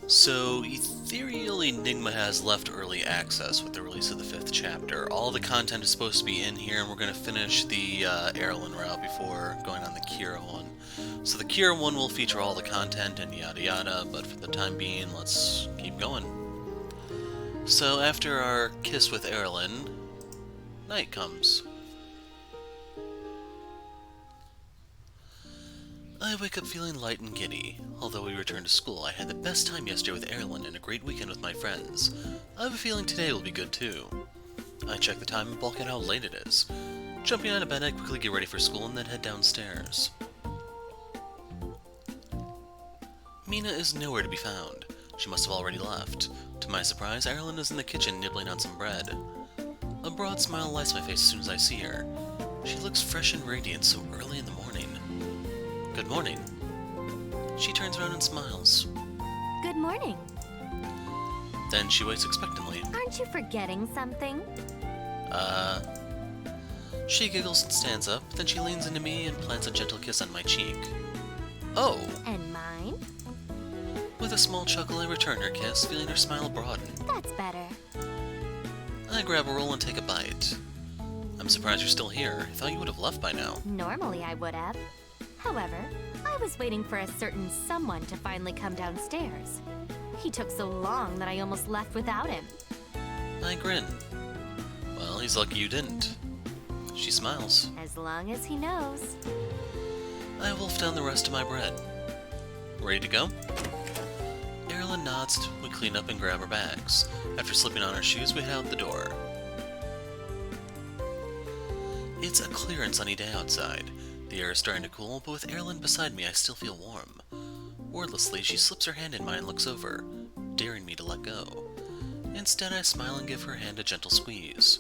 So, Ethereal Enigma has left early access with the release of the 5th chapter. All the content is supposed to be in here, and we're going to finish the Erilynn route before going on the Kira one. So the Kira one will feature all the content and yada yada, but for the time being, let's keep going. So after our kiss with Erilynn, night comes. I wake up feeling light and giddy. Although we return to school, I had the best time yesterday with Erilynn and a great weekend with my friends. I have a feeling today will be good too. I check the time and bulk out how late it is. Jumping out of bed, I quickly get ready for school and then head downstairs. Mina is nowhere to be found. She must have already left. To my surprise, Erilynn is in the kitchen nibbling on some bread. A broad smile lights my face as soon as I see her. She looks fresh and radiant so early in the morning. Good morning. She turns around and smiles. Good morning. Then she waits expectantly. Aren't you forgetting something? She giggles and stands up, then she leans into me and plants a gentle kiss on my cheek. Oh! And mine? With a small chuckle, I return her kiss, feeling her smile broaden. That's better. I grab a roll and take a bite. I'm surprised you're still here. I thought you would have left by now. Normally I would have. However, I was waiting for a certain someone to finally come downstairs. He took so long that I almost left without him. I grin. Well, he's lucky you didn't. She smiles. As long as he knows. I wolf down the rest of my bread. Ready to go? Erilynn nods. We clean up and grab our bags. After slipping on our shoes, we head out the door. It's a clear and sunny day outside. The air is starting to cool, but with Erilynn beside me, I still feel warm. Wordlessly, she slips her hand in mine and looks over, daring me to let go. Instead, I smile and give her hand a gentle squeeze.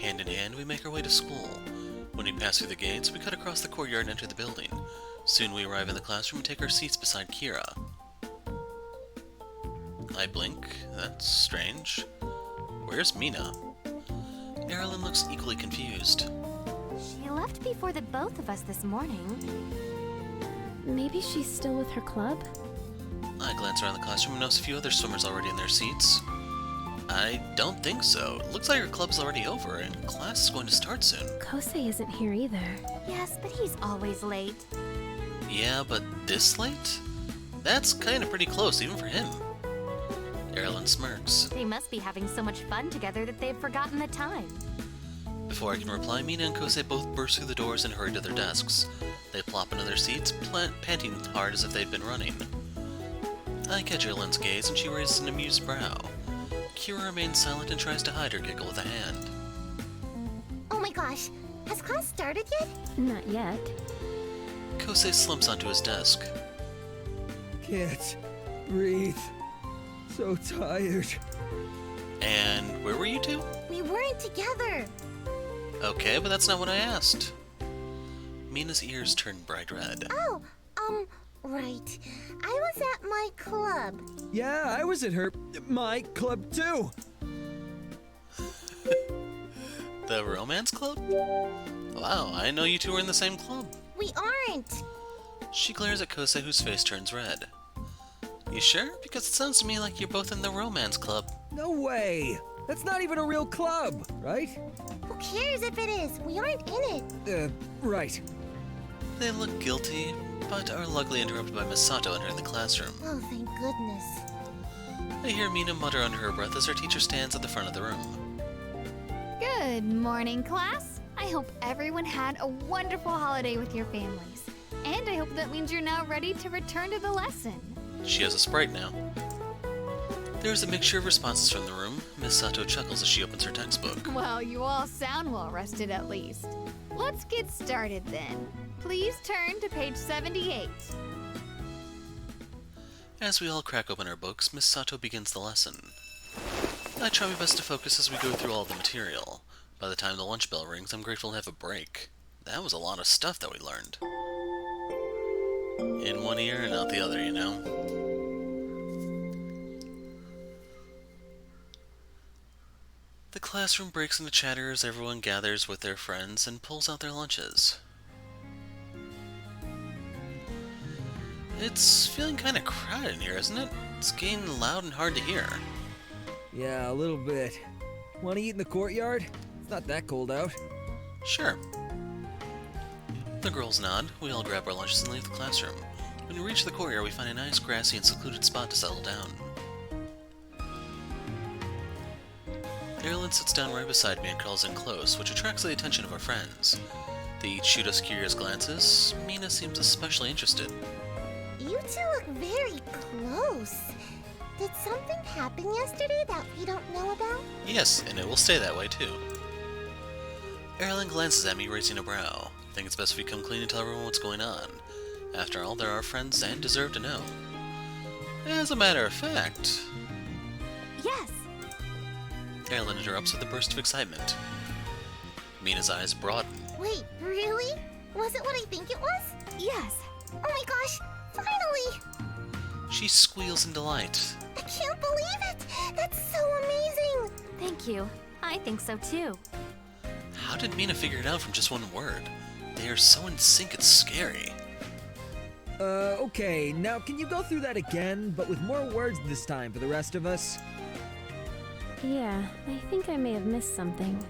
Hand in hand, we make our way to school. When we pass through the gates, we cut across the courtyard and enter the building. Soon we arrive in the classroom and take our seats beside Kira. I blink. That's strange. Where's Mina? Erilynn looks equally confused. She left before the both of us this morning. Maybe she's still with her club? I glance around the classroom and notice a few other swimmers already in their seats. I don't think so. It looks like her club's already over and class is going to start soon. Kosei isn't here either. Yes, but he's always late. Yeah, but this late? That's kinda pretty close, even for him. Erilynn smirks. They must be having so much fun together that they've forgotten the time. Before I can reply, Mina and Kosei both burst through the doors and hurry to their desks. They plop into their seats, panting hard as if they'd been running. I catch Erilynn's gaze and she raises an amused brow. Kira remains silent and tries to hide her giggle with a hand. Oh my gosh, has class started yet? Not yet. Kosei slumps onto his desk. Can't breathe. So tired. And where were you two? We weren't together. Okay, but that's not what I asked. Mina's ears turn bright red. Oh, right. I was at my club. Yeah, I was at my club too. The romance club? Wow, I know you two are in the same club. We aren't. She glares at Kosei, whose face turns red. You sure? Because it sounds to me like you're both in the romance club. No way. That's not even a real club, right? Who cares if it is? We aren't in it. Right. They look guilty, but are luckily interrupted by Miss Sato entering the classroom. Oh, thank goodness. I hear Mina mutter under her breath as her teacher stands at the front of the room. Good morning, class. I hope everyone had a wonderful holiday with your families. And I hope that means you're now ready to return to the lesson. She has a Sprite now. There's a mixture of responses from the room. Miss Sato chuckles as she opens her textbook. Well, you all sound well rested at least. Let's get started then. Please turn to page 78. As we all crack open our books, Miss Sato begins the lesson. I try my best to focus as we go through all the material. By the time the lunch bell rings, I'm grateful to have a break. That was a lot of stuff that we learned. In one ear and out the other, you know? The classroom breaks into chatter as everyone gathers with their friends and pulls out their lunches. It's feeling kind of crowded in here, isn't it? It's getting loud and hard to hear. Yeah, a little bit. Want to eat in the courtyard? It's not that cold out. Sure. The girls nod. We all grab our lunches and leave the classroom. When we reach the courtyard, we find a nice grassy and secluded spot to settle down. Erilynn sits down right beside me and curls in close, which attracts the attention of our friends. They each shoot us curious glances. Mina seems especially interested. You two look very close. Did something happen yesterday that we don't know about? Yes, and it will stay that way too. Erilynn glances at me, raising a brow. I think it's best if we come clean and tell everyone what's going on. After all, they're our friends and deserve to know. As a matter of fact... Yes. Erilynn interrupts with a burst of excitement. Mina's eyes broaden. Wait, really? Was it what I think it was? Yes. Oh my gosh, finally! She squeals in delight. I can't believe it! That's so amazing! Thank you. I think so too. How did Mina figure it out from just one word? They are so in sync, it's scary. Okay, now can you go through that again, but with more words this time for the rest of us? Yeah, I think I may have missed something.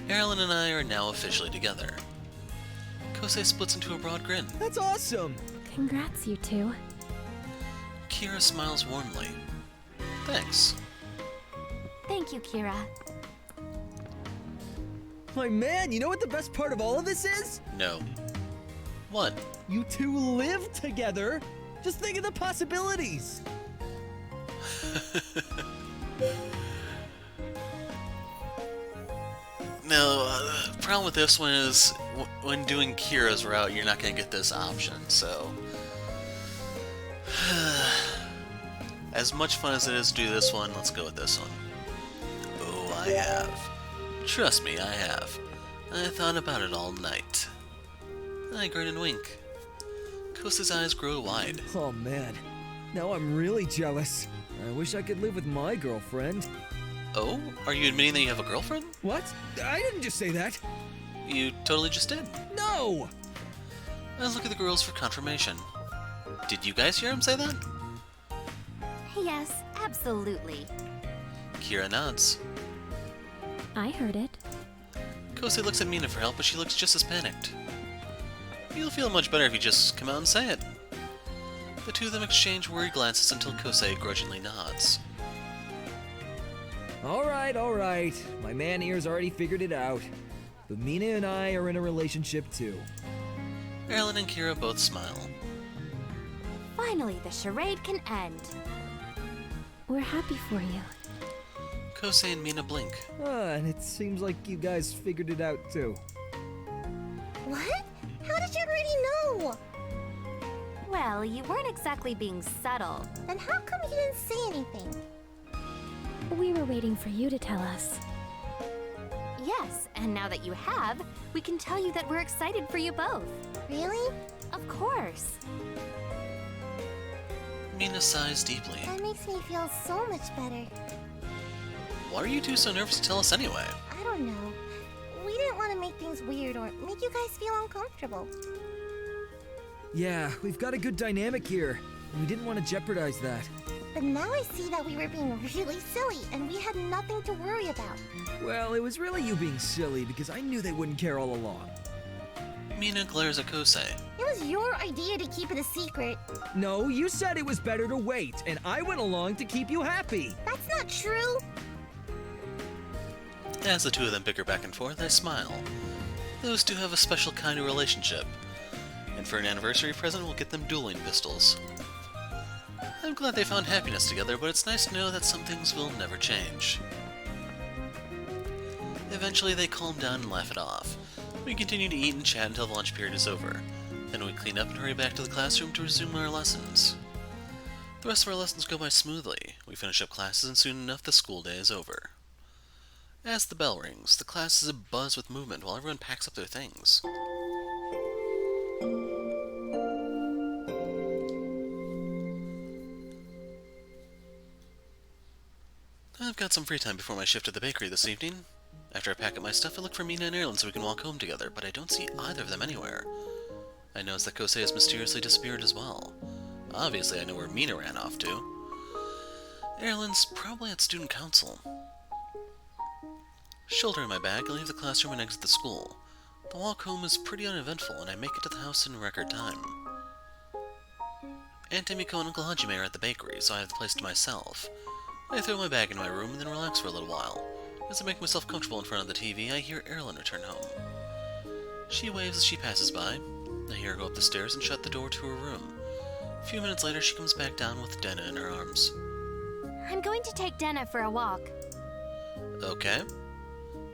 Erilynn and I are now officially together. Kosei splits into a broad grin. That's awesome! Congrats, you two. Kira smiles warmly. Thanks. Thank you, Kira. My man, you know what the best part of all of this is? No. What? You two live together! Just think of the possibilities! No, the problem with this one is when doing Kira's route, you're not going to get this option, so... As much fun as it is to do this one, let's go with this one. Oh, I have. Trust me, I have. I thought about it all night. I grin and wink. Kosei's eyes grow wide. Oh man, now I'm really jealous. I wish I could live with my girlfriend. Oh? Are you admitting that you have a girlfriend? What? I didn't just say that. You totally just did. No! I look at the girls for confirmation. Did you guys hear him say that? Yes, absolutely. Kira nods. I heard it. Kosei looks at Mina for help, but she looks just as panicked. You'll feel much better if you just come out and say it. The two of them exchange worried glances until Kosei grudgingly nods. Alright. My man here's already figured it out. But Mina and I are in a relationship too. Erilynn and Kira both smile. Finally, the charade can end. We're happy for you. Kosei and Mina blink. And it seems like you guys figured it out too. What? How did you already know? Well, you weren't exactly being subtle. Then how come you didn't say anything? We were waiting for you to tell us. Yes, and now that you have, we can tell you that we're excited for you both. Really? Of course. Mina sighs deeply. That makes me feel so much better. Why are you two so nervous to tell us anyway? I don't know. We didn't want to make things weird or make you guys feel uncomfortable. Yeah, we've got a good dynamic here. And we didn't want to jeopardize that. But now I see that we were being really silly and we had nothing to worry about. Well, it was really you being silly because I knew they wouldn't care all along. Mina glares at Kosei. It was your idea to keep it a secret. No, you said it was better to wait, and I went along to keep you happy. That's not true. As the two of them bicker back and forth, I smile. Those two have a special kind of relationship. And for an anniversary present, we'll get them dueling pistols. I'm glad they found happiness together, but it's nice to know that some things will never change. Eventually, they calm down and laugh it off. We continue to eat and chat until the lunch period is over. Then we clean up and hurry back to the classroom to resume our lessons. The rest of our lessons go by smoothly. We finish up classes and soon enough the school day is over. As the bell rings, the class is abuzz with movement while everyone packs up their things. I've got some free time before my shift at the bakery this evening. After I pack up my stuff, I look for Mina and Erilynn so we can walk home together, but I don't see either of them anywhere. I notice that Kosei has mysteriously disappeared as well. Obviously, I know where Mina ran off to. Erilynn's probably at student council. Shouldering my bag, I leave the classroom and exit the school. The walk home is pretty uneventful, and I make it to the house in record time. Aunt Emiko and Uncle Hajime are at the bakery, so I have the place to myself. I throw my bag in my room and then relax for a little while. As I make myself comfortable in front of the TV, I hear Erilynn return home. She waves as she passes by. I hear her go up the stairs and shut the door to her room. A few minutes later, she comes back down with Denna in her arms. I'm going to take Denna for a walk. Okay.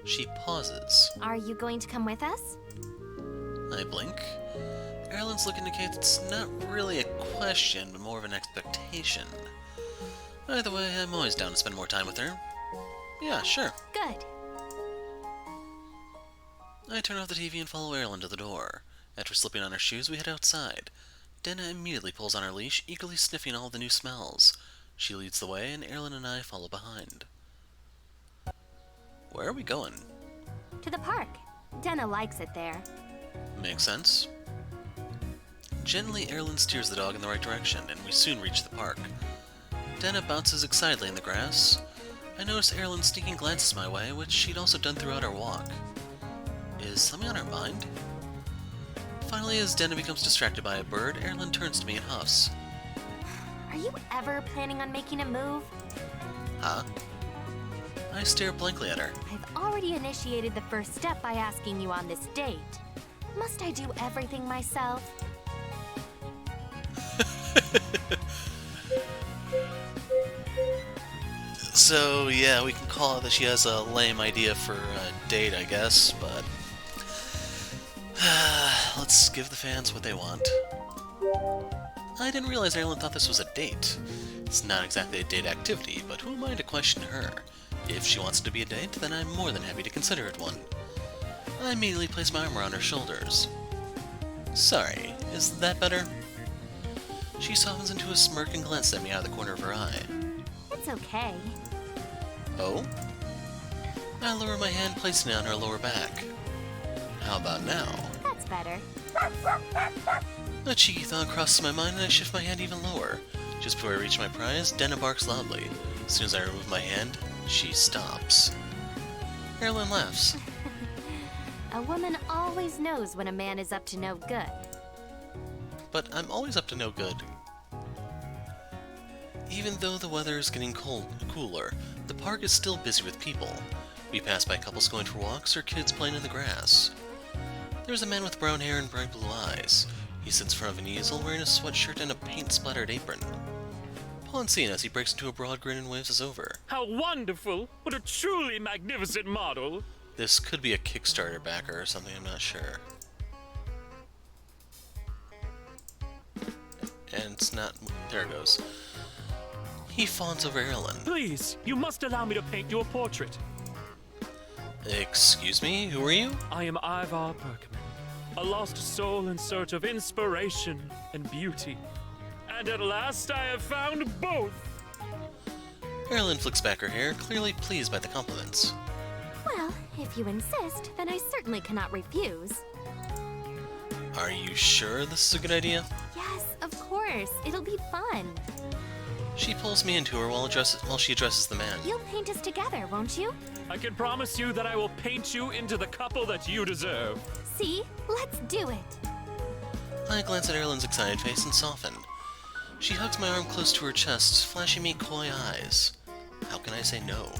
She pauses. Are you going to come with us? I blink. Erilynn's look indicates it's not really a question, but more of an expectation. Either way, I'm always down to spend more time with her. Yeah, sure. Good. I turn off the TV and follow Erilynn to the door. After slipping on her shoes, we head outside. Denna immediately pulls on her leash, eagerly sniffing all the new smells. She leads the way, and Erilynn and I follow behind. Where are we going? To the park. Denna likes it there. Makes sense. Gently, Erilynn steers the dog in the right direction, and we soon reach the park. Denna bounces excitedly in the grass. I notice Erilynn sneaking glances my way, which she'd also done throughout our walk. Is something on her mind? Finally, as Denna becomes distracted by a bird, Erilynn turns to me and huffs. Are you ever planning on making a move? Huh? I stare blankly at her. I've already initiated the first step by asking you on this date. Must I do everything myself? So, yeah, we can call it that she has a lame idea for a date, I guess, but... let's give the fans what they want. I didn't realize Erilynn thought this was a date. It's not exactly a date activity, but who am I to question her? If she wants it to be a date, then I'm more than happy to consider it one. I immediately place my arm around her shoulders. Sorry, is that better? She softens into a smirk and glances at me out of the corner of her eye. It's okay. Oh? I lower my hand, placing it on her lower back. How about now? That's better. A cheeky thought crosses my mind and I shift my hand even lower. Just before I reach my prize, Denna barks loudly. As soon as I remove my hand, she stops. Erilynn laughs. A woman always knows when a man is up to no good. But I'm always up to no good. Even though the weather is getting cooler, the park is still busy with people. We pass by couples going for walks or kids playing in the grass. There's a man with brown hair and bright blue eyes. He sits in front of an easel wearing a sweatshirt and a paint-splattered apron. Upon seeing us, he breaks into a broad grin and waves us over. How wonderful! What a truly magnificent model! This could be a Kickstarter backer or something, I'm not sure. And it's not... there it goes. He fawns over Erilynn. Please, you must allow me to paint your portrait. Excuse me, who are you? I am Ivar Berkman, a lost soul in search of inspiration and beauty. And at last I have found both! Erilynn flicks back her hair, clearly pleased by the compliments. Well, if you insist, then I certainly cannot refuse. Are you sure this is a good idea? Yes, of course. It'll be fun. She pulls me into her while she addresses the man. You'll paint us together, won't you? I can promise you that I will paint you into the couple that you deserve. See? Let's do it. I glance at Erilynn's excited face and soften. She hugs my arm close to her chest, flashing me coy eyes. How can I say no?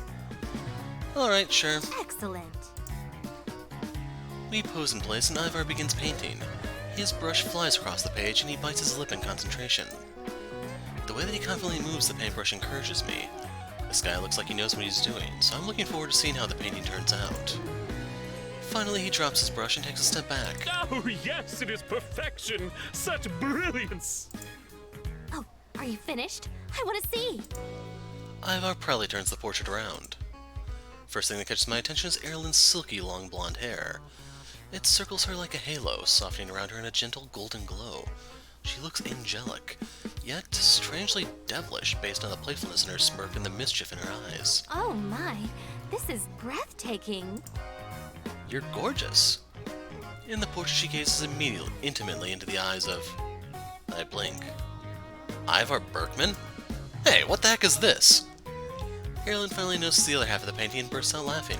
Alright, sure. Excellent. We pose in place and Ivar begins painting. His brush flies across the page and he bites his lip in concentration. The way that he confidently moves the paintbrush encourages me. This guy looks like he knows what he's doing, so I'm looking forward to seeing how the painting turns out. Finally, he drops his brush and takes a step back. Oh yes, it is perfection! Such brilliance! Oh, are you finished? I want to see. Ivar proudly turns the portrait around. First thing that catches my attention is Erilynn's silky long blonde hair. It circles her like a halo, softening around her in a gentle golden glow. She looks angelic, yet strangely devilish based on the playfulness in her smirk and the mischief in her eyes. Oh my, this is breathtaking. You're gorgeous. In the portrait, she gazes intimately into the eyes of... I blink. Ivar Berkman? Hey, what the heck is this? Erilynn finally notices the other half of the painting and bursts out laughing.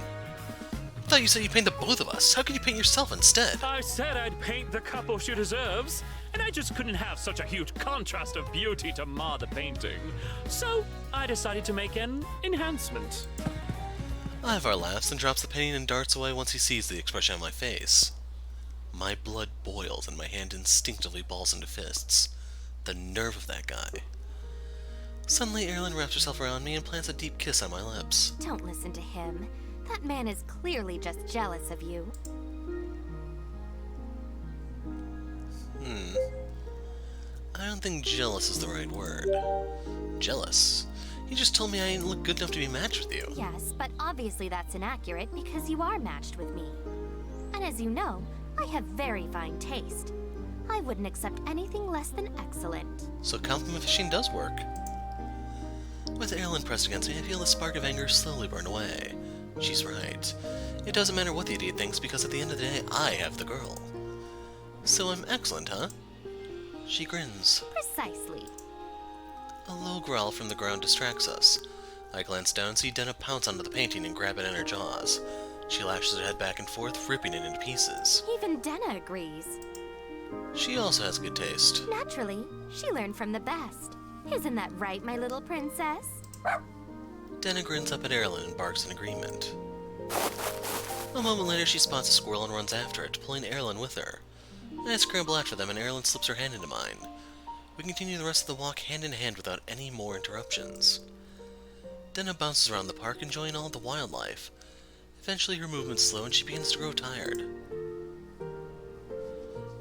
I thought you said you painted both of us. How could you paint yourself instead? I said I'd paint the couple she deserves, and I just couldn't have such a huge contrast of beauty to mar the painting. So I decided to make an enhancement. Ivar laughs and drops the painting and darts away once he sees the expression on my face. My blood boils and my hand instinctively balls into fists. The nerve of that guy. Suddenly, Erilynn wraps herself around me and plants a deep kiss on my lips. Don't listen to him. That man is clearly just jealous of you. I don't think jealous is the right word. Jealous? He just told me I didn't look good enough to be matched with you. Yes, but obviously that's inaccurate because you are matched with me. And as you know, I have very fine taste. I wouldn't accept anything less than excellent. So compliment fishing does work. With Erilynn pressed against me, I feel the spark of anger slowly burn away. She's right. It doesn't matter what the idiot thinks because at the end of the day, I have the girl. So I'm excellent, huh? She grins. Precisely. A low growl from the ground distracts us. I glance down and see Denna pounce onto the painting and grab it in her jaws. She lashes her head back and forth, ripping it into pieces. Even Denna agrees. She also has good taste. Naturally, she learned from the best. Isn't that right, my little princess? Denna grins up at Erilynn and barks in agreement. A moment later, she spots a squirrel and runs after it, pulling Erilynn with her. I scramble after them and Erilynn slips her hand into mine. We continue the rest of the walk hand in hand without any more interruptions. Denna bounces around the park enjoying all the wildlife. Eventually her movements slow and she begins to grow tired.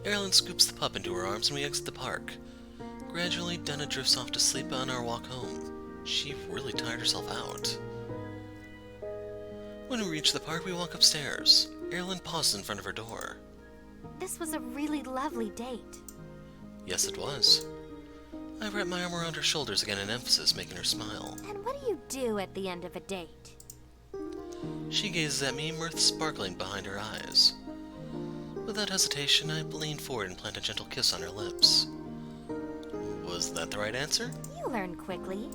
Erilynn scoops the pup into her arms and we exit the park. Gradually, Denna drifts off to sleep on our walk home. She really tired herself out. When we reach the park, we walk upstairs. Erilynn pauses in front of her door. This was a really lovely date. Yes, it was. I wrap my arm around her shoulders again in emphasis, making her smile. And what do you do at the end of a date? She gazes at me, mirth sparkling behind her eyes. Without hesitation, I lean forward and plant a gentle kiss on her lips. Was that the right answer? You learn quickly.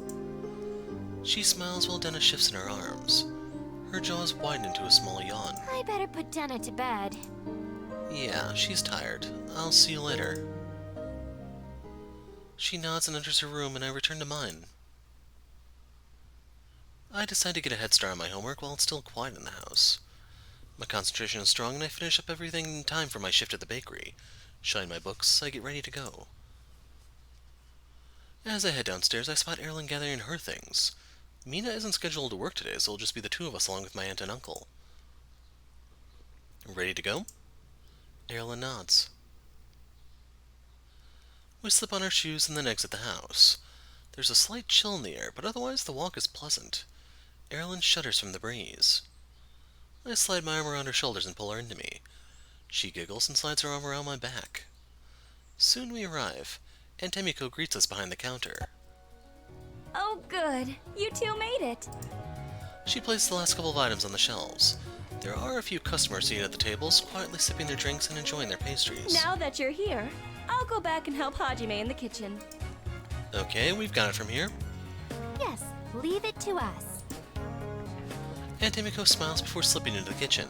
She smiles while Denna shifts in her arms. Her jaws widen into a small yawn. I better put Denna to bed. Yeah, she's tired. I'll see you later. She nods and enters her room, and I return to mine. I decide to get a head start on my homework while it's still quiet in the house. My concentration is strong, and I finish up everything in time for my shift at the bakery. Shine my books, I get ready to go. As I head downstairs, I spot Erilynn gathering her things. Mina isn't scheduled to work today, so it'll just be the two of us along with my aunt and uncle. Ready to go? Erilynn nods. We slip on our shoes and then exit the house. There's a slight chill in the air, but otherwise the walk is pleasant. Erilynn shudders from the breeze. I slide my arm around her shoulders and pull her into me. She giggles and slides her arm around my back. Soon we arrive. Aunt Emiko greets us behind the counter. Oh, good. You two made it. She places the last couple of items on the shelves. There are a few customers seated at the tables, quietly sipping their drinks and enjoying their pastries. Now that you're here, I'll go back and help Hajime in the kitchen. Okay, we've got it from here. Yes, leave it to us. Aunt Emiko smiles before slipping into the kitchen.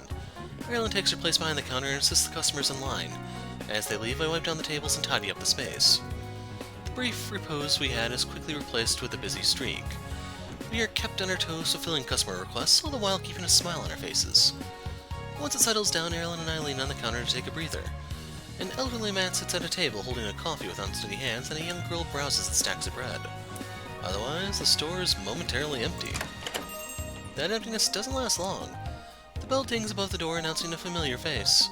Erilynn takes her place behind the counter and assists the customers in line. As they leave, I wipe down the tables and tidy up the space. The brief repose we had is quickly replaced with a busy streak. We are kept on our toes fulfilling customer requests, all the while keeping a smile on our faces. Once it settles down, Erilynn and I lean on the counter to take a breather. An elderly man sits at a table holding a coffee with unsteady hands, and a young girl browses the stacks of bread. Otherwise, the store is momentarily empty. That emptiness doesn't last long. The bell dings above the door, announcing a familiar face.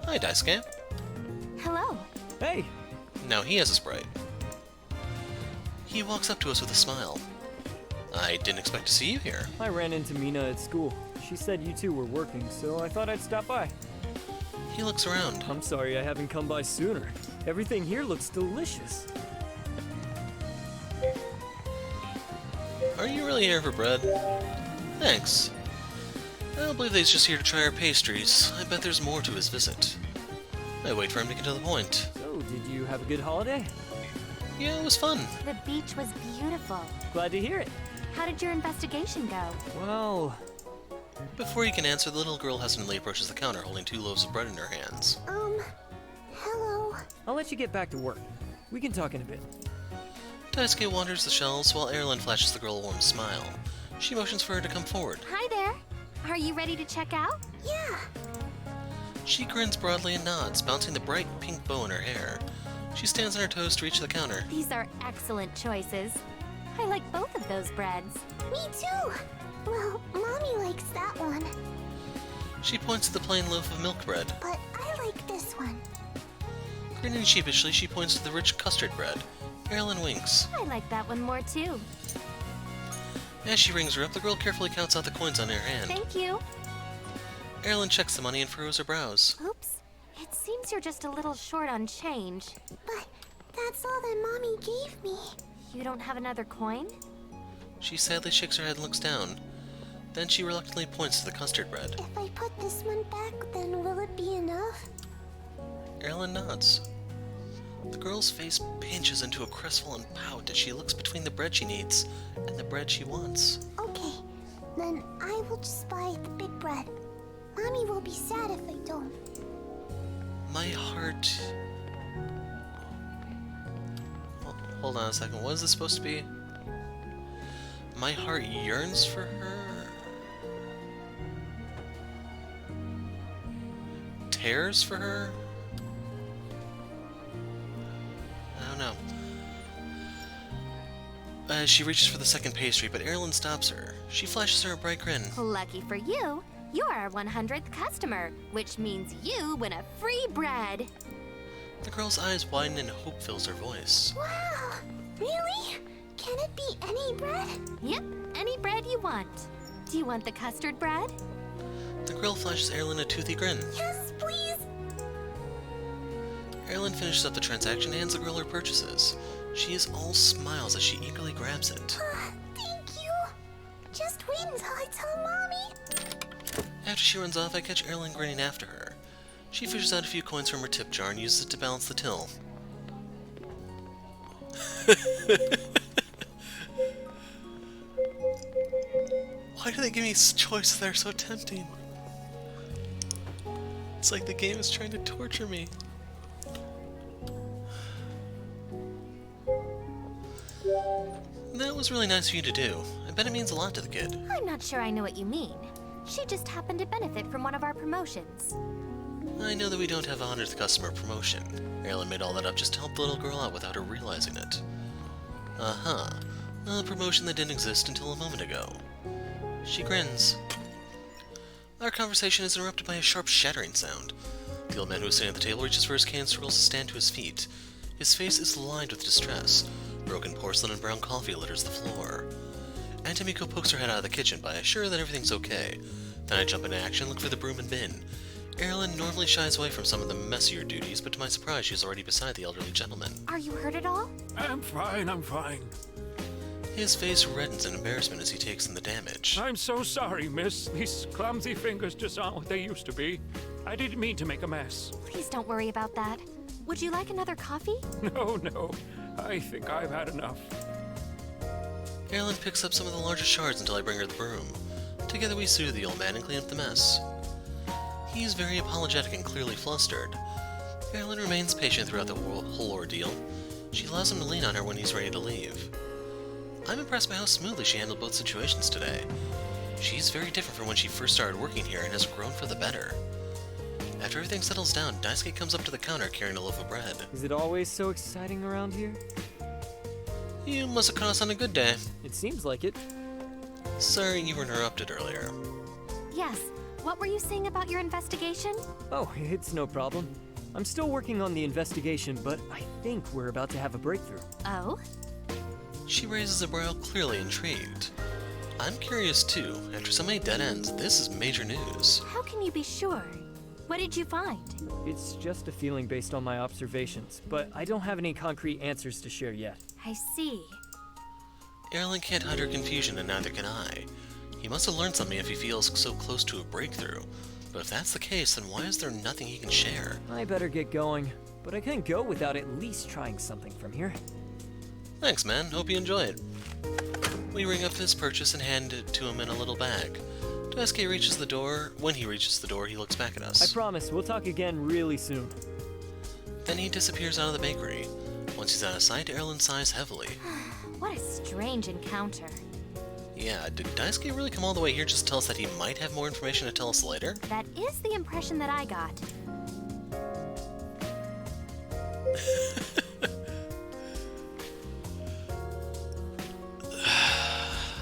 Hi, Daisuke. Hello. Hey! Now he has a Sprite. He walks up to us with a smile. I didn't expect to see you here. I ran into Mina at school. She said you two were working, so I thought I'd stop by. He looks around. I'm sorry I haven't come by sooner. Everything here looks delicious. Are you really here for bread? Thanks. I don't believe that he's just here to try our pastries. I bet there's more to his visit. I wait for him to get to the point. So, did you have a good holiday? Yeah, it was fun. The beach was beautiful. Glad to hear it. How did your investigation go? Well, Before you can answer, the little girl hesitantly approaches the counter holding 2 loaves of bread in her hands. Hello. I'll let you get back to work. We can talk in a bit. Daisuke wanders the shelves while Erilynn flashes the girl a warm smile. She motions for her to come forward. Hi there. Are you ready to check out? Yeah. She grins broadly and nods, bouncing the bright pink bow in her hair. She stands on her toes to reach the counter. These are excellent choices. I like both of those breads. Me too. Well, Mommy likes that one, She points to the plain loaf of milk bread. but I like this one. Grinning sheepishly, she points to the rich custard bread. Erilynn winks. I like that one more too. As she rings her up, the girl carefully counts out the coins on her hand. Thank you. Erilynn checks the money and furrows her brows. Oops. It seems you're just a little short on change. But that's all that Mommy gave me. You don't have another coin? She sadly shakes her head and looks down. Then she reluctantly points to the custard bread. If I put this one back, then will it be enough? Erilynn nods. The girl's face pinches into a crestfallen pout as she looks between the bread she needs and the bread she wants. Okay, then I will just buy the big bread. Mommy will be sad if I don't. My heart... Hold on a second, what is this supposed to be? My heart yearns for her? Tears for her? I don't know. As she reaches for the second pastry, but Erilynn stops her. She flashes her a bright grin. Lucky for you, you're our 100th customer, which means you win a free bread. The girl's eyes widen and hope fills her voice. Wow, really? Can it be any bread? Yep, any bread you want. Do you want the custard bread? The girl flashes Erilynn a toothy grin. Yes, please. Erilynn finishes up the transaction and hands the girl her purchases. She is all smiles as she eagerly grabs it. Thank you. Just wait until I tell Mommy. After she runs off, I catch Erilynn grinning after her. She fishes out a few coins from her tip jar and uses it to balance the till. Why do they give me choices that are so tempting? It's like the game is trying to torture me. That was really nice of you to do. I bet it means a lot to the kid. I'm not sure I know what you mean. She just happened to benefit from one of our promotions. I know that we don't have a 100th customer promotion. Erilynn made all that up just to help the little girl out without her realizing it. Uh-huh. A promotion that didn't exist until a moment ago. She grins. Our conversation is interrupted by a sharp shattering sound. The old man who is sitting at the table reaches for his cane and struggles to stand to his feet. His face is lined with distress. Broken porcelain and brown coffee litters the floor. Aunt Emiko pokes her head out of the kitchen, but I assure her that everything's okay. Then I jump into action, look for the broom and bin. Erilynn normally shies away from some of the messier duties, but to my surprise, she's already beside the elderly gentleman. Are you hurt at all? I'm fine. His face reddens in embarrassment as he takes in the damage. I'm so sorry, miss. These clumsy fingers just aren't what they used to be. I didn't mean to make a mess. Please don't worry about that. Would you like another coffee? No. I think I've had enough. Erilynn picks up some of the larger shards until I bring her the broom. Together we soothe the old man and clean up the mess. He's very apologetic and clearly flustered. Erilynn remains patient throughout the whole ordeal. She allows him to lean on her when he's ready to leave. I'm impressed by how smoothly she handled both situations today. She's very different from when she first started working here and has grown for the better. After everything settles down, Daisuke comes up to the counter carrying a loaf of bread. Is it always so exciting around here? You must have caught us on a good day. It seems like it. Sorry you were interrupted earlier. Yes. What were you saying about your investigation? Oh, it's no problem. I'm still working on the investigation, but I think we're about to have a breakthrough. Oh? She raises a brow, clearly intrigued. I'm curious too. After so many dead ends, this is major news. How can you be sure? What did you find? It's just a feeling based on my observations, but I don't have any concrete answers to share yet. I see. Erilynn can't hide her confusion, and neither can I. He must have learned something if he feels so close to a breakthrough. But if that's the case, then why is there nothing he can share? I better get going, but I can't go without at least trying something from here. Thanks, man. Hope you enjoy it. We ring up his purchase and hand it to him in a little bag. Daisuke reaches the door. When he reaches the door, he looks back at us. I promise, we'll talk again really soon. Then he disappears out of the bakery. Once he's out of sight, Erilynn sighs heavily. What a strange encounter. Yeah, did Daisuke really come all the way here just to tell us that he might have more information to tell us later? That is the impression that I got.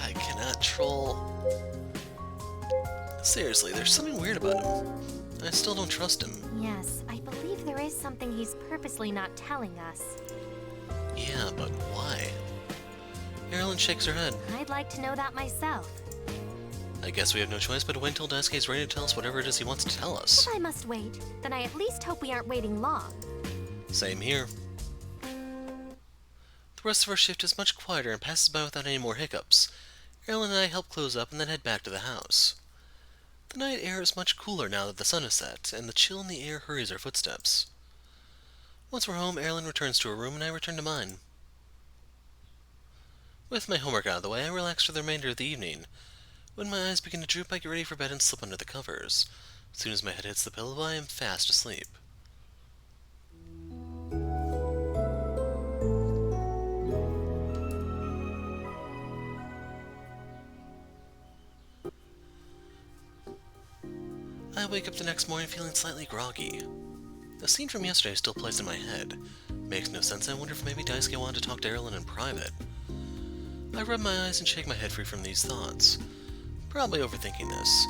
I cannot troll. Seriously, there's something weird about him. I still don't trust him. Yes, I believe there is something he's purposely not telling us. Yeah, but why? Erilynn shakes her head. I'd like to know that myself. I guess we have no choice but to wait until Daisuke's ready to tell us whatever it is he wants to tell us. If I must wait, then I at least hope we aren't waiting long. Same here. The rest of our shift is much quieter and passes by without any more hiccups. Erilynn and I help close up and then head back to the house. The night air is much cooler now that the sun is set, and the chill in the air hurries our footsteps. Once we're home, Erilynn returns to her room and I return to mine. With my homework out of the way, I relax for the remainder of the evening. When my eyes begin to droop, I get ready for bed and slip under the covers. As soon as my head hits the pillow, I am fast asleep. I wake up the next morning feeling slightly groggy. The scene from yesterday still plays in my head. Makes no sense, and I wonder if maybe Daisuke wanted to talk to Erilynn in private. I rub my eyes and shake my head free from these thoughts. Probably overthinking this.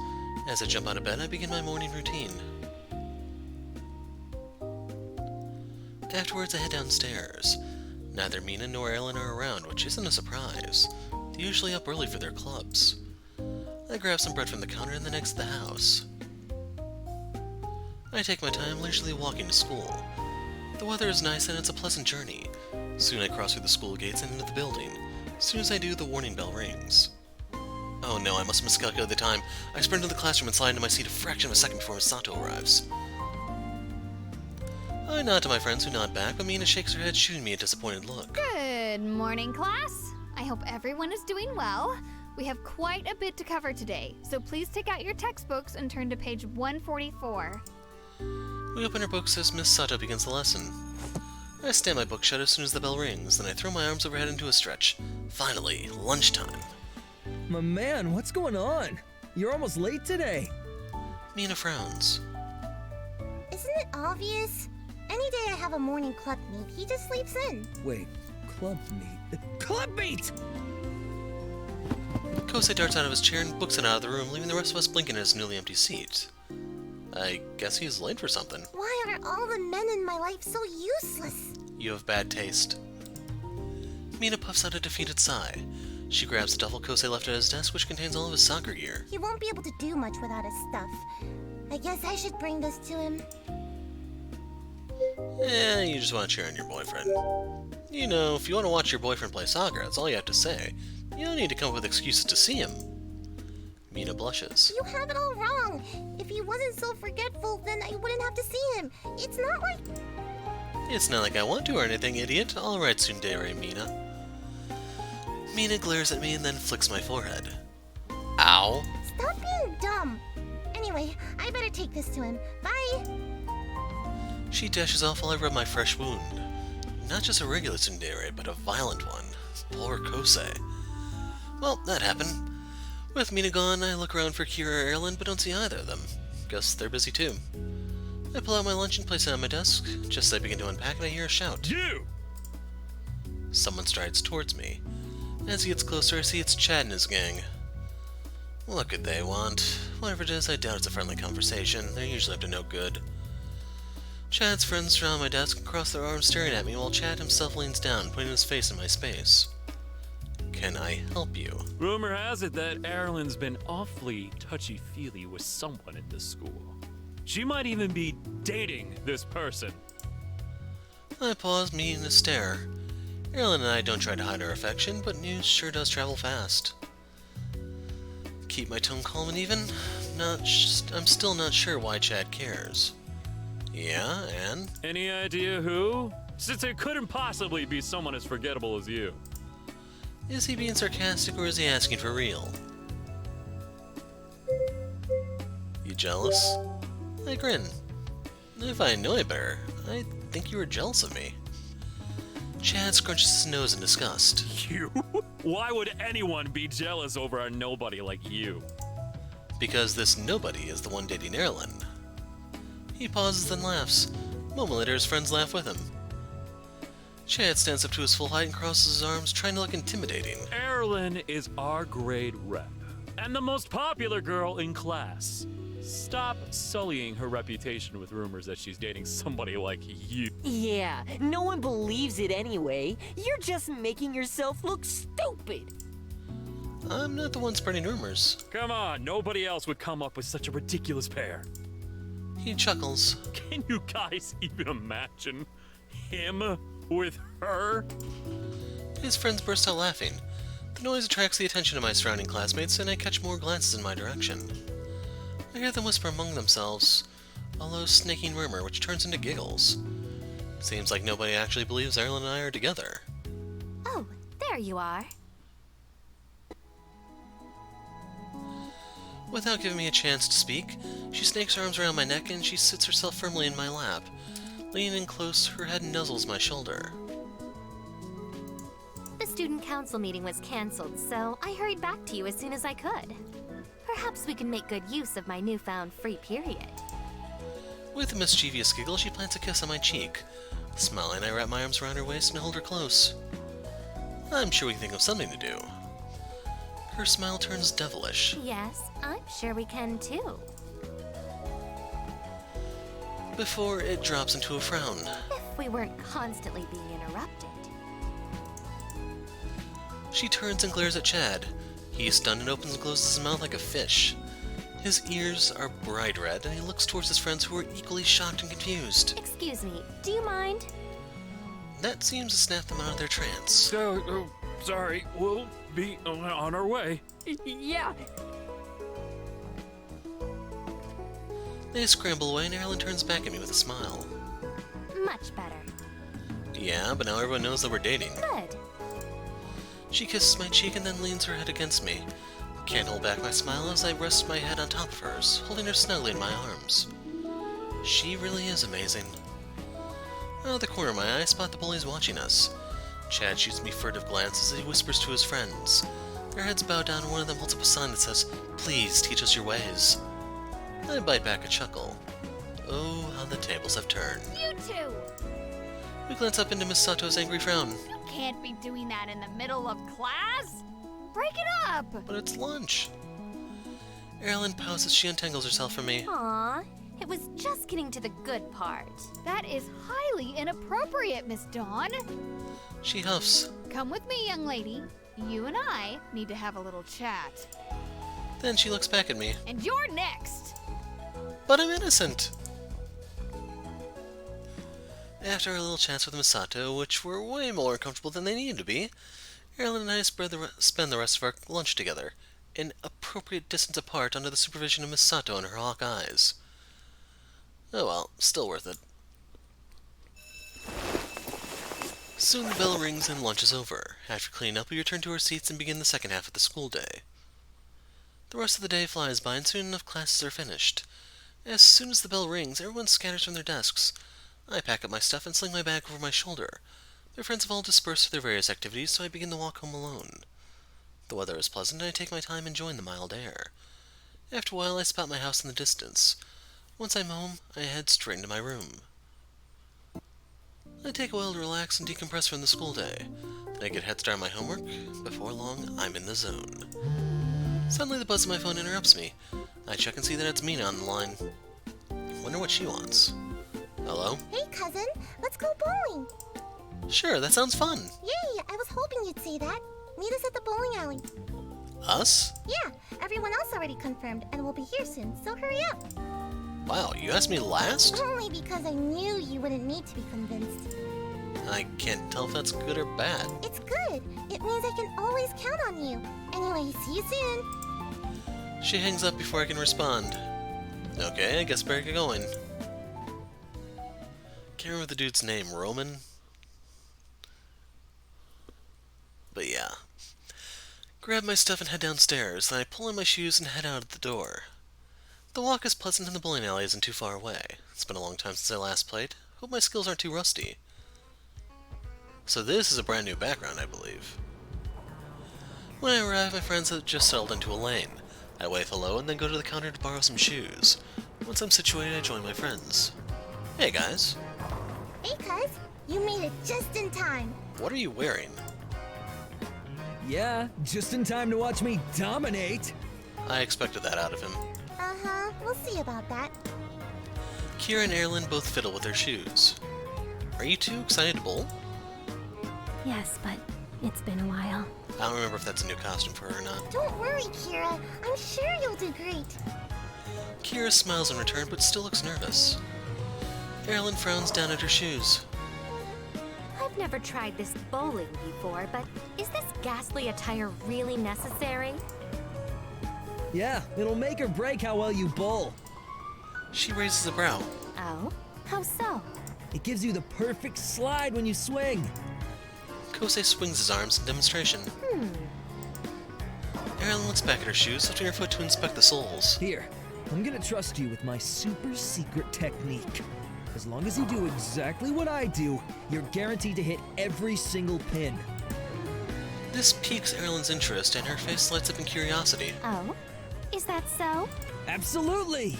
As I jump out of bed, I begin my morning routine. Afterwards, I head downstairs. Neither Mina nor Erilynn are around, which isn't a surprise. They're usually up early for their clubs. I grab some bread from the counter and then exit the house. I take my time leisurely walking to school. The weather is nice and it's a pleasant journey. Soon I cross through the school gates and into the building. As soon as I do, the warning bell rings. Oh no, I must have miscalculated the time. I sprint into the classroom and slide into my seat a fraction of a second before Misato arrives. I nod to my friends who nod back, but Mina shakes her head, shooting me a disappointed look. Good morning, class. I hope everyone is doing well. We have quite a bit to cover today, so please take out your textbooks and turn to page 144. We open our books as Miss Sato begins the lesson. I slam my book shut as soon as the bell rings, then I throw my arms overhead into a stretch. Finally, lunchtime. My man, what's going on? You're almost late today. Mina frowns. Isn't it obvious? Any day I have a morning club meet, he just sleeps in. Wait, club meet? Club meet! Kosei darts out of his chair and books it out of the room, leaving the rest of us blinking at his newly empty seat. I guess he's late for something. Why are all the men in my life so useless? You have bad taste. Mina puffs out a defeated sigh. She grabs the duffel Kosei left at his desk, which contains all of his soccer gear. He won't be able to do much without his stuff. I guess I should bring this to him. You just want to cheer on your boyfriend. You know, if you want to watch your boyfriend play soccer, that's all you have to say. You don't need to come up with excuses to see him. Mina blushes. You have it all wrong. If he wasn't so forgetful, then I wouldn't have to see him. It's not like... It's not like I want to or anything, idiot. All right, tsundere, Mina. Mina glares at me and then flicks my forehead. Ow. Stop being dumb. Anyway, I better take this to him. Bye. She dashes off while I rub my fresh wound. Not just a regular tsundere, but a violent one. Poor Kosei. Well, that happened. With Mina gone, I look around for Kira or Erilynn, but don't see either of them. Guess they're busy too. I pull out my lunch and place it on my desk. Just as I begin to unpack it, I hear a shout. You! Someone strides towards me. As he gets closer, I see it's Chad and his gang. What could they want? Whatever it is, I doubt it's a friendly conversation. They're usually up to no good. Chad's friends surround my desk and cross their arms staring at me while Chad himself leans down, putting his face in my space. Can I help you? Rumor has it that Erilynn's been awfully touchy-feely with someone at this school. She might even be dating this person. I pause, meeting a stare. Erilynn and I don't try to hide our affection, but news sure does travel fast. Keep my tone calm and even. I'm still not sure why Chad cares. Yeah, and? Any idea who? since it couldn't possibly be someone as forgettable as you. Is he being sarcastic or is he asking for real? You jealous? I grin. If I know you better, I think you were jealous of me. Chad scrunches his nose in disgust. You? Why would anyone be jealous over a nobody like you? Because this nobody is the one dating Erilynn. He pauses then laughs. A moment later, his friends laugh with him. Chad stands up to his full height and crosses his arms, trying to look intimidating. Erilynn is our grade rep, and the most popular girl in class. Stop sullying her reputation with rumors that she's dating somebody like you. Yeah, no one believes it anyway. You're just making yourself look stupid. I'm not the one spreading rumors. Come on, nobody else would come up with such a ridiculous pair. He chuckles. Can you guys even imagine him with her? His friends burst out laughing. The noise attracts the attention of my surrounding classmates, and I catch more glances in my direction. I hear them whisper among themselves, a low snaking murmur which turns into giggles. Seems like nobody actually believes Erilynn and I are together. Oh, there you are. Without giving me a chance to speak, she snakes her arms around my neck and she sits herself firmly in my lap. Leaning in close, her head nuzzles my shoulder. The student council meeting was cancelled, so I hurried back to you as soon as I could. Perhaps we can make good use of my newfound free period. With a mischievous giggle, she plants a kiss on my cheek. Smiling, I wrap my arms around her waist and hold her close. I'm sure we can think of something to do. Her smile turns devilish. Yes, I'm sure we can too. Before it drops into a frown. If we weren't constantly being interrupted. She turns and glares at Chad. He is stunned and opens and closes his mouth like a fish. His ears are bright red, and he looks towards his friends who are equally shocked and confused. Excuse me, do you mind? That seems to snap them out of their trance. Sorry, we'll be on our way. Yeah. They scramble away, and Erilynn turns back at me with a smile. Much better. Yeah, but now everyone knows that we're dating. Good. She kisses my cheek and then leans her head against me. Can't hold back my smile as I rest my head on top of hers, holding her snugly in my arms. She really is amazing. Out of the corner of my eye, I spot the bullies watching us. Chad shoots me furtive glances as he whispers to his friends. Their heads bow down and one of them holds up a sign that says, "Please teach us your ways." I bite back a chuckle. Oh, how the tables have turned. You two! We glance up into Miss Sato's angry frown. You can't be doing that in the middle of class! Break it up! But it's lunch. Erilynn pouts as she untangles herself from me. Aw, it was just getting to the good part. That is highly inappropriate, Miss Dawn. She huffs. Come with me, young lady. You and I need to have a little chat. Then she looks back at me. And you're next! But I'm innocent! After our little chats with Misato, which were way more comfortable than they needed to be, Erilynn and I spend the rest of our lunch together, an appropriate distance apart under the supervision of Misato and her hawk eyes. Oh well, still worth it. Soon the bell rings and lunch is over. After cleaning up, we return to our seats and begin the second half of the school day. The rest of the day flies by and soon enough classes are finished. As soon as the bell rings, everyone scatters from their desks. I pack up my stuff and sling my bag over my shoulder. Their friends have all dispersed to their various activities, so I begin the walk home alone. The weather is pleasant, and I take my time enjoying the mild air. After a while, I spot my house in the distance. Once I'm home, I head straight into my room. I take a while to relax and decompress from the school day. Then I get a head start on my homework. Before long, I'm in the zone. Suddenly, the buzz of my phone interrupts me. I check and see that it's Mina on the line. Wonder what she wants. Hello? Hey, cousin, let's go bowling. Sure, that sounds fun. Yay, I was hoping you'd say that. Meet us at the bowling alley. Us? Yeah, everyone else already confirmed, and we'll be here soon, so hurry up. Wow, you asked me last? Only because I knew you wouldn't need to be convinced. I can't tell if that's good or bad. It's good. It means I can always count on you. Anyway, see you soon. She hangs up before I can respond. Okay, I guess better get going. Can't remember the dude's name. Roman? But yeah. Grab my stuff and head downstairs, then I pull on my shoes and head out the door. The walk is pleasant and the bowling alley isn't too far away. It's been a long time since I last played. Hope my skills aren't too rusty. So this is a brand new background, I believe. When I arrive, my friends have just settled into a lane. I wave hello and then go to the counter to borrow some shoes. Once I'm situated, I join my friends. Hey guys. Hey, cuz. You made it just in time. What are you wearing? Yeah, just in time to watch me dominate. I expected that out of him. Uh-huh, we'll see about that. Kira and Erilynn both fiddle with their shoes. Are you two excited to bowl? Yes, but it's been a while. I don't remember if that's a new costume for her or not. Don't worry, Kira. I'm sure you'll do great. Kira smiles in return, but still looks nervous. Erilynn frowns down at her shoes. I've never tried this bowling before, but is this ghastly attire really necessary? Yeah, it'll make or break how well you bowl. She raises a brow. Oh? How so? It gives you the perfect slide when you swing. Kosei swings his arms in demonstration. Erilynn looks back at her shoes, lifting her foot to inspect the soles. Here, I'm gonna trust you with my super secret technique. As long as you do exactly what I do, you're guaranteed to hit every single pin. This piques Erilynn's interest, and her face lights up in curiosity. Oh? Is that so? Absolutely!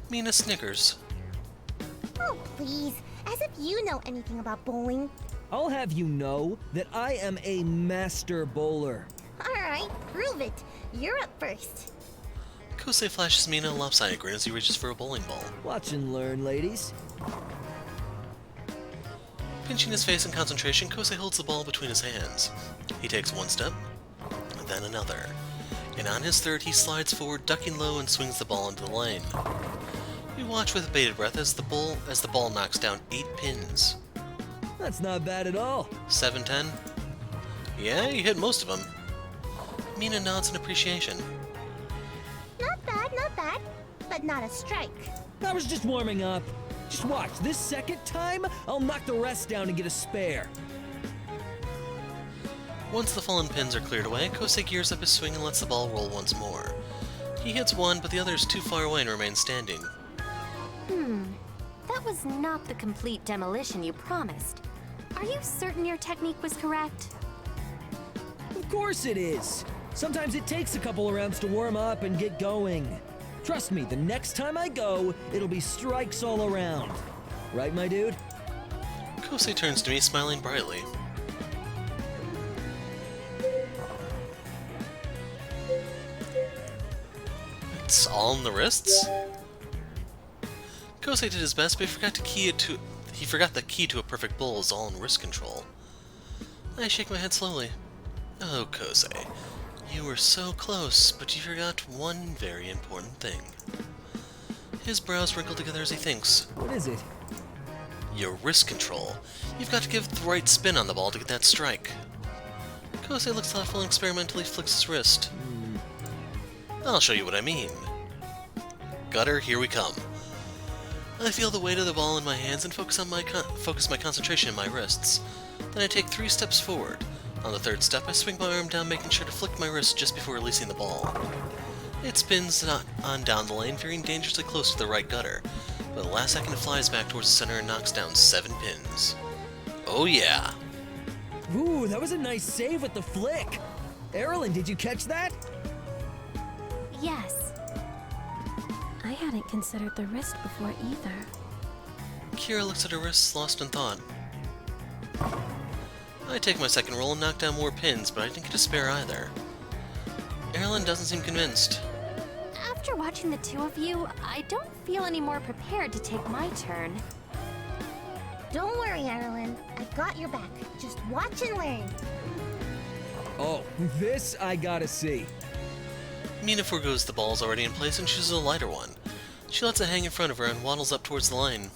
Mina snickers. Oh, please. As if you know anything about bowling. I'll have you know that I am a master bowler. Alright, prove it. You're up first. Kosei flashes Mina a lopsided grin as he reaches for a bowling ball. Watch and learn, ladies. Pinching his face in concentration, Kosei holds the ball between his hands. He takes one step, then another. And on his third, he slides forward, ducking low, and swings the ball into the lane. We watch with bated breath as the ball knocks down 8 pins. That's not bad at all. 7, 10. Yeah, you hit most of them. Mina nods in appreciation. Not bad. But not a strike. I was just warming up. Just watch, this second time, I'll knock the rest down and get a spare. Once the fallen pins are cleared away, Kosei gears up his swing and lets the ball roll once more. He hits one, but the other is too far away and remains standing. That was not the complete demolition you promised. Are you certain your technique was correct? Of course it is. Sometimes it takes a couple of rounds to warm up and get going. Trust me, the next time I go, it'll be strikes all around. Right, my dude? Kosei turns to me, smiling brightly. It's all in the wrists? Kosei did his best, but he forgot the key to a perfect bowl is all in wrist control. I shake my head slowly. Oh, Kosei, you were so close, but you forgot one very important thing. His brows wrinkle together as he thinks. What is it? Your wrist control. You've got to give the right spin on the ball to get that strike. Kosei looks thoughtful and experimentally flicks his wrist. I'll show you what I mean. Gutter, here we come. I feel the weight of the ball in my hands and focus my concentration in my wrists. Then I take 3 steps forward. On the 3rd step, I swing my arm down, making sure to flick my wrist just before releasing the ball. It spins on down the lane, veering dangerously close to the right gutter, but at the last second it flies back towards the center and knocks down 7 pins. Oh yeah! Ooh, that was a nice save with the flick. Erilynn, did you catch that? Yes. I hadn't considered the wrist before either. Kira looks at her wrists, lost in thought. I take my second roll and knock down more pins, but I didn't get a spare either. Erilynn doesn't seem convinced. After watching the two of you, I don't feel any more prepared to take my turn. Don't worry, Erilynn. I've got your back. Just watch and learn. Oh, this I gotta see. Mina forgoes the balls already in place and chooses a lighter one. She lets it hang in front of her and waddles up towards the lane.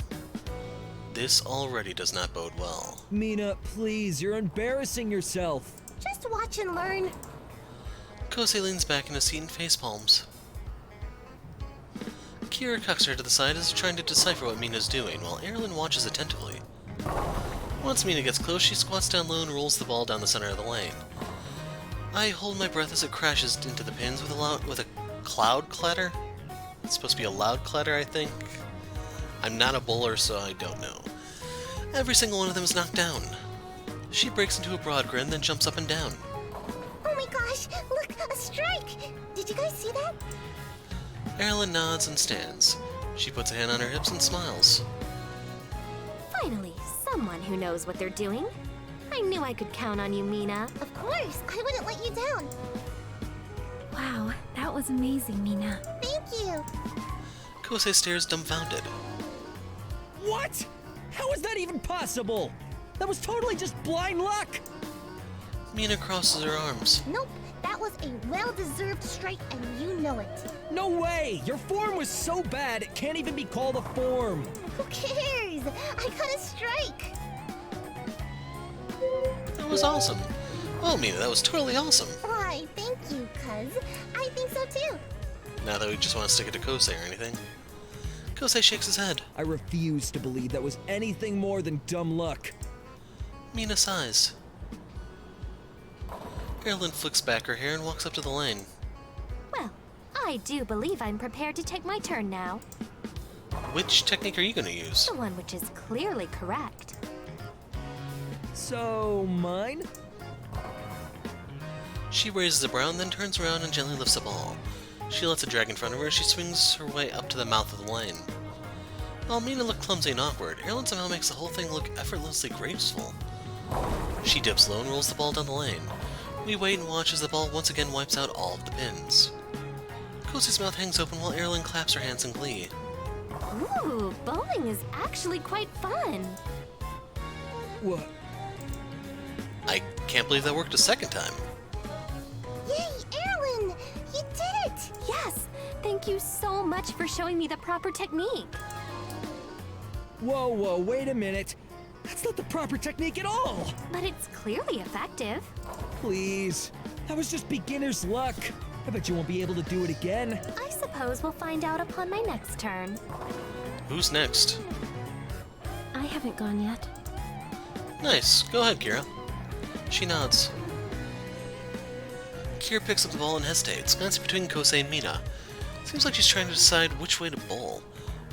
This already does not bode well. Mina, please, you're embarrassing yourself. Just watch and learn. Kosei leans back in a seat and face palms. Kira cocks her to the side as if trying to decipher what Mina's doing, while Erilynn watches attentively. Once Mina gets close, she squats down low and rolls the ball down the center of the lane. I hold my breath as it crashes into the pins with a cloud clatter. It's supposed to be a loud clatter, I think. I'm not a bowler, so I don't know. Every single one of them is knocked down. She breaks into a broad grin, then jumps up and down. Oh my gosh, look, a strike! Did you guys see that? Erilynn nods and stands. She puts a hand on her hips and smiles. Finally, someone who knows what they're doing. I knew I could count on you, Mina. Of course, I wouldn't let you down. Wow, that was amazing, Mina. Thank you. Kosei stares dumbfounded. What? How is that even possible? That was totally just blind luck! Mina crosses her arms. Nope, that was a well-deserved strike and you know it. No way! Your form was so bad it can't even be called a form! Who cares? I got a strike! That was awesome. Oh, Mina, that was totally awesome. Why, thank you, cuz. I think so too. Not that we just want to stick it to Kosei or anything. Kosei shakes his head. I refuse to believe that was anything more than dumb luck. Mina sighs. Erilynn flicks back her hair and walks up to the lane. Well, I do believe I'm prepared to take my turn now. Which technique are you going to use? The one which is clearly correct. So, mine? She raises a brow and then turns around and gently lifts a ball. She lets it drag in front of her as she swings her way up to the mouth of the lane. While Mina looked clumsy and awkward, Erilynn somehow makes the whole thing look effortlessly graceful. She dips low and rolls the ball down the lane. We wait and watch as the ball once again wipes out all of the pins. Kosei's mouth hangs open while Erilynn claps her hands in glee. Ooh, bowling is actually quite fun. What? I can't believe that worked a second time. Yay, Erilynn! You did it! Yes, thank you so much for showing me the proper technique. Whoa, wait a minute. That's not the proper technique at all! But it's clearly effective. Please. That was just beginner's luck. I bet you won't be able to do it again. I suppose we'll find out upon my next turn. Who's next? I haven't gone yet. Nice. Go ahead, Kira. She nods. Kira picks up the ball and hesitates, glancing between Kosei and Mina. Seems like she's trying to decide which way to bowl.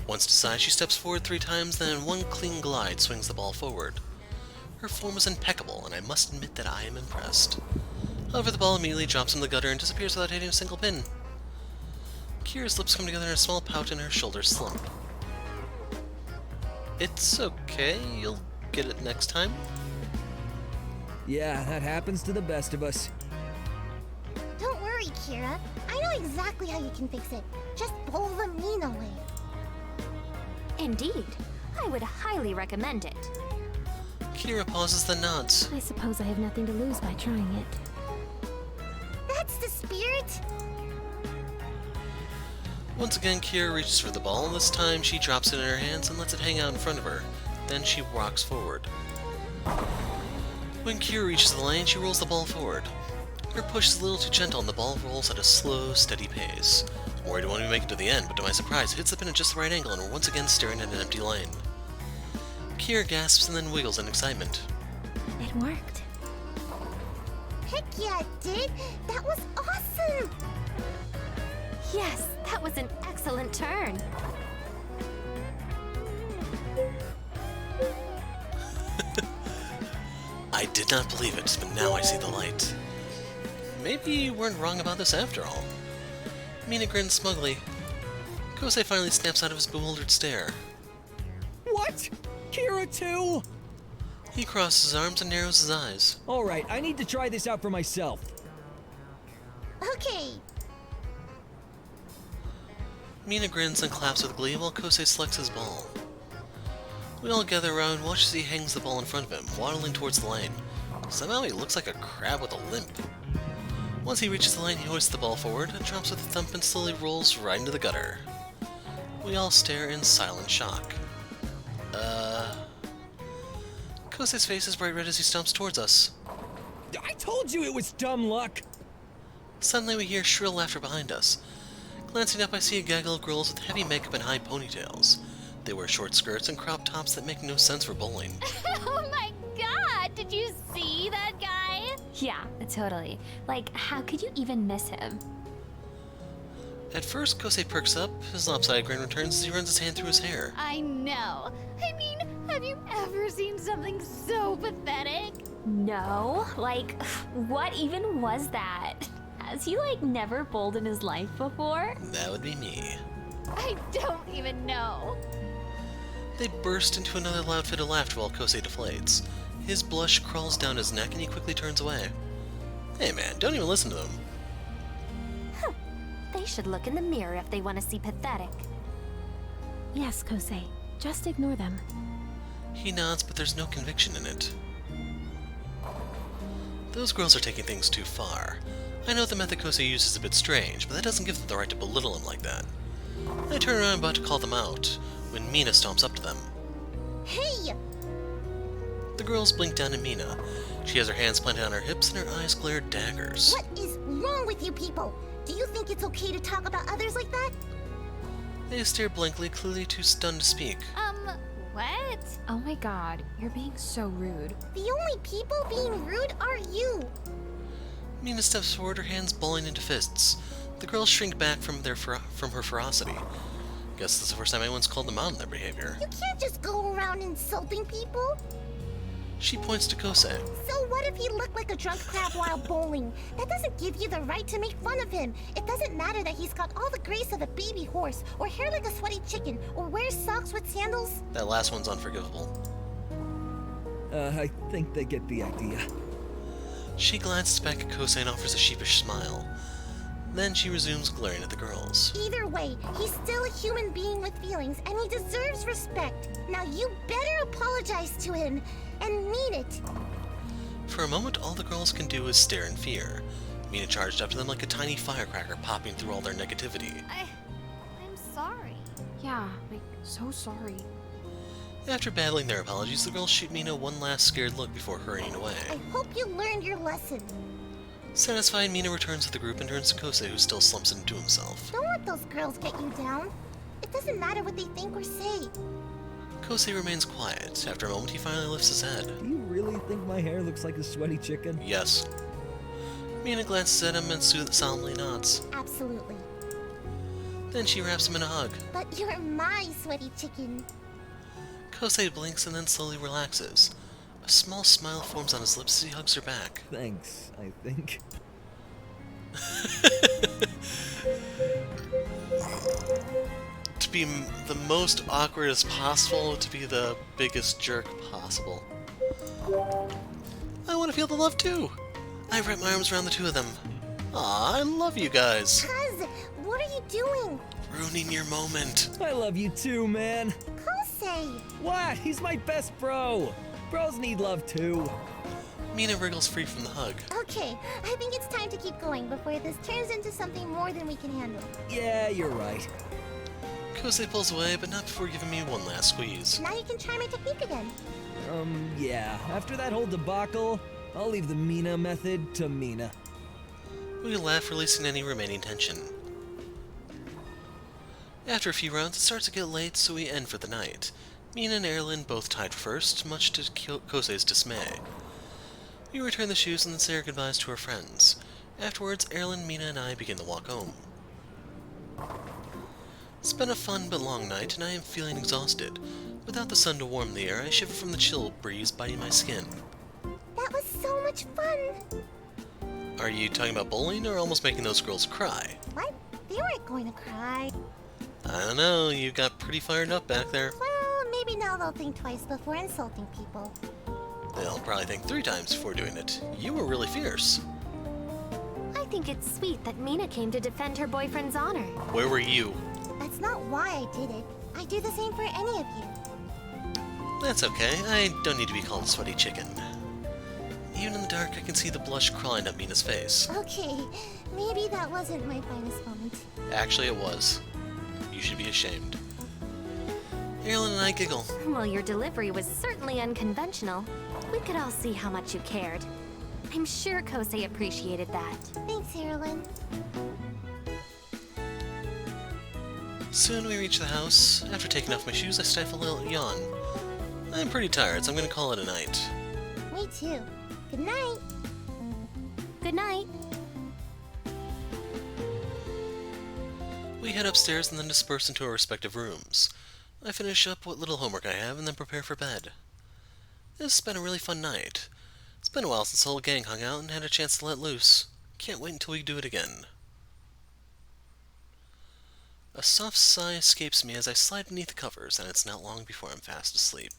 Once decided, she steps forward 3 times, then in one clean glide swings the ball forward. Her form is impeccable, and I must admit that I am impressed. However, the ball immediately drops in the gutter and disappears without hitting a single pin. Kira's lips come together in a small pout and her shoulders slump. It's okay, you'll get it next time. Yeah, that happens to the best of us. Don't worry, Kira. I know exactly how you can fix it. Just bowl the Mina way. Indeed, I would highly recommend it. Kira pauses then nods. I suppose I have nothing to lose by trying it. That's the spirit! Once again, Kira reaches for the ball. This time, she drops it in her hands and lets it hang out in front of her. Then she rocks forward. When Kira reaches the lane, she rolls the ball forward. Her push is a little too gentle and the ball rolls at a slow, steady pace. I'm worried it won't even make it to the end, but to my surprise, it hits the pin at just the right angle and we're once again staring at an empty lane. Kira gasps and then wiggles in excitement. It worked. Heck yeah, it did! That was awesome! Yes, that was an excellent turn. I did not believe it, but now I see the light. Maybe you weren't wrong about this after all. Mina grins smugly. Kosei finally snaps out of his bewildered stare. What? Kira too? He crosses his arms and narrows his eyes. Alright, I need to try this out for myself. Okay. Mina grins and claps with glee while Kosei selects his ball. We all gather around and watch as he hangs the ball in front of him, waddling towards the lane. Somehow he looks like a crab with a limp. Once he reaches the lane, he hoists the ball forward, and drops with a thump and slowly rolls right into the gutter. We all stare in silent shock. Kosei's face is bright red as he stomps towards us. I told you it was dumb luck! Suddenly we hear shrill laughter behind us. Glancing up, I see a gaggle of girls with heavy makeup and high ponytails. They wear short skirts and crop tops that make no sense for bowling. Oh my Did you see that guy? Yeah, totally. Like, how could you even miss him? At first, Kosei perks up, his lopsided grin returns as he runs his hand through his hair. I know. I mean, have you ever seen something so pathetic? No. Like, what even was that? Has he, like, never bowled in his life before? That would be me. I don't even know. They burst into another loud fit of laughter while Kosei deflates. His blush crawls down his neck and he quickly turns away. Hey man, don't even listen to them. They should look in the mirror if they want to see pathetic. Yes, Kosei. Just ignore them. He nods, but there's no conviction in it. Those girls are taking things too far. I know the method Kosei uses is a bit strange, but that doesn't give them the right to belittle him like that. I turn around about to call them out, when Mina stomps up to them. Hey! The girls blink down at Mina. She has her hands planted on her hips and her eyes glare daggers. What is wrong with you people? Do you think it's okay to talk about others like that? They stare blankly, clearly too stunned to speak. What? Oh my god, you're being so rude. The only people being rude are you. Mina steps forward, her hands balling into fists. The girls shrink back from her ferocity. Guess this is the first time anyone's called them out on their behavior. You can't just go around insulting people. She points to Kosei. So what if he looked like a drunk crab while bowling? That doesn't give you the right to make fun of him. It doesn't matter that he's got all the grace of a baby horse, or hair like a sweaty chicken, or wears socks with sandals. That last one's unforgivable. I think they get the idea. She glances back at Kosei and offers a sheepish smile. Then she resumes glaring at the girls. Either way, he's still a human being with feelings, and he deserves respect. Now you better apologize to him, and mean it. For a moment, all the girls can do is stare in fear. Mina charged up to them like a tiny firecracker, popping through all their negativity. I'm sorry. Yeah, like, so sorry. After battling their apologies, the girls shoot Mina one last scared look before hurrying away. I hope you learned your lesson. Satisfied, Mina returns to the group and turns to Kosei, who still slumps into himself. Don't let those girls get you down. It doesn't matter what they think or say. Kosei remains quiet. After a moment, he finally lifts his head. Do you really think my hair looks like a sweaty chicken? Yes. Mina glances at him and solemnly nods. Absolutely. Then she wraps him in a hug. But you're my sweaty chicken. Kosei blinks and then slowly relaxes. A small smile forms on his lips as he hugs her back. Thanks, I think. To be the most awkward as possible, to be the biggest jerk possible. I want to feel the love too. I wrap my arms around the two of them. Aw, I love you guys. Cuz, what are you doing? Ruining your moment. I love you too, man. Kosei! What? He's my best bro. Bros need love too. Mina wriggles free from the hug. Okay, I think it's time to keep going before this turns into something more than we can handle. Yeah, you're right. Kosei pulls away, but not before giving me one last squeeze. Now you can try my technique again. Yeah. After that whole debacle, I'll leave the Mina method to Mina. We laugh, releasing any remaining tension. After a few rounds, it starts to get late, so we end for the night. Mina and Erilynn both tied first, much to Kosei's dismay. We return the shoes and then say our goodbyes to our friends. Afterwards, Erilynn, Mina, and I begin the walk home. It's been a fun but long night, and I am feeling exhausted. Without the sun to warm the air, I shiver from the chill breeze biting my skin. That was so much fun! Are you talking about bowling or almost making those girls cry? What? They weren't going to cry. I don't know, you got pretty fired up back there. Well, maybe now they'll think twice before insulting people. They'll probably think 3 times before doing it. You were really fierce. I think it's sweet that Mina came to defend her boyfriend's honor. Where were you? That's not why I did it. I do the same for any of you. That's okay, I don't need to be called a sweaty chicken. Even in the dark, I can see the blush crawling up Mina's face. Okay, maybe that wasn't my finest moment. Actually, it was. You should be ashamed. Erilynn and I giggle. Well, your delivery was certainly unconventional. We could all see how much you cared. I'm sure Kosei appreciated that. Thanks, Erilynn. Soon we reach the house. After taking off my shoes, I stifle a little yawn. I'm pretty tired, so I'm gonna call it a night. Me too. Good night. Good night. We head upstairs and then disperse into our respective rooms. I finish up what little homework I have and then prepare for bed. This has been a really fun night. It's been a while since the whole gang hung out and had a chance to let loose. Can't wait until we do it again. A soft sigh escapes me as I slide beneath the covers, and it's not long before I'm fast asleep.